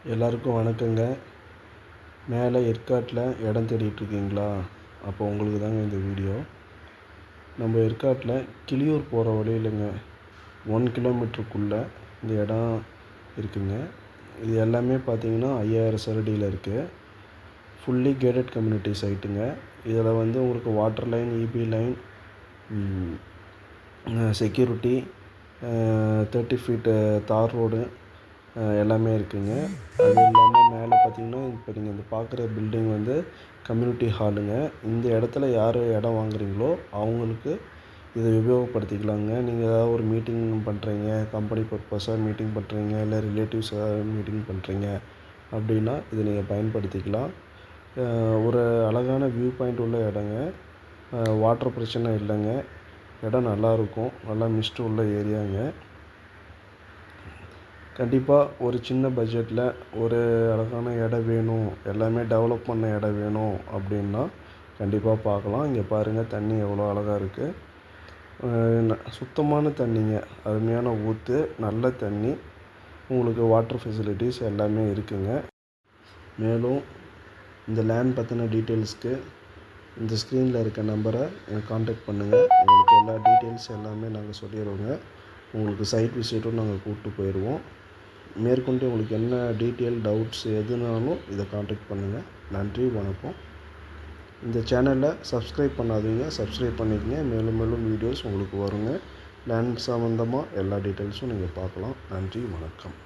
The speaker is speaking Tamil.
எல்லாருக்கும் வணக்கங்க. மேலே ஏற்காட்டில் இடம் தேடிட்டுருக்கீங்களா? அப்போ உங்களுக்கு தாங்க இந்த வீடியோ. நம்ம ஏற்காட்டில் கிளியூர் போகிற வழியிலங்க 1 கிலோமீட்டருக்குள்ளே இந்த இடம் இருக்குங்க. இது எல்லாமே பார்த்திங்கன்னா 5000 சதுரடியில் இருக்குது. ஃபுல்லி கேட்டட் கம்யூனிட்டி சைட்டுங்க. இதில் உங்களுக்கு water line, EB line, security, 30 feet தார் ரோடு எல்லாமே இருக்குதுங்க. அது இல்லாமல் மேலே பார்த்திங்கன்னா இப்போ நீங்கள் இந்த பார்க்குற பில்டிங் கம்யூனிட்டி ஹாலுங்க. இந்த இடத்துல யார் இடம் வாங்குறீங்களோ அவங்களுக்கு இதை உபயோகப்படுத்திக்கலாங்க. நீங்கள் ஏதாவது ஒரு மீட்டிங் பண்ணுறீங்க, கம்பெனி பர்பஸாக மீட்டிங் பண்ணுறீங்க, இல்லை ரிலேட்டிவ்ஸாக மீட்டிங் பண்ணுறீங்க அப்படின்னா இதை நீங்கள் பயன்படுத்திக்கலாம். ஒரு அழகான வியூ பாயிண்ட் உள்ள இடங்க. வாட்டர் பிரச்சனை இல்லைங்க. இடம் நல்லாயிருக்கும். நல்லா மிஸ்ட் உள்ள ஏரியாங்க. கண்டிப்பாக ஒரு சின்ன பட்ஜெட்டில் ஒரு அழகான இடம் வேணும், எல்லாமே டெவலப் பண்ண இடம் வேணும் அப்படின்னா கண்டிப்பாக பார்க்கலாம். இங்கே பாருங்கள், தண்ணி எவ்வளோ அழகாக இருக்குது. சுத்தமான தண்ணிங்க, அருமையான ஊற்று, நல்ல தண்ணி. உங்களுக்கு வாட்டர் ஃபெசிலிட்டிஸ் எல்லாமே இருக்குங்க. மேலும் இந்த லேண்ட் பற்றின டீட்டெயில்ஸ்க்கு இந்த ஸ்க்ரீனில் இருக்க நம்பரை கான்டாக்ட் பண்ணுங்கள். உங்களுக்கு எல்லா டீட்டெயில்ஸ் எல்லாமே நாங்கள் சொல்லிடுவோங்க. உங்களுக்கு சைட் விசிட்டும் நாங்கள் கூப்பிட்டு போயிடுவோம். மேற்கொண்டு உங்களுக்கு என்ன டீட்டெயில், டவுட்ஸ் எதுனாலும் இதை கான்டாக்ட் பண்ணுங்கள். நன்றி, வணக்கம். இந்த சேனலை சப்ஸ்கிரைப் பண்ணாதீங்க, சப்ஸ்கிரைப் பண்ணிக்கங்க. மேலும் மேலும் வீடியோஸ் உங்களுக்கு வருங்க. லேண்ட் சம்மந்தமாக எல்லா டீட்டெயில்ஸும் நீங்கள் பார்க்கலாம். நன்றி, வணக்கம்.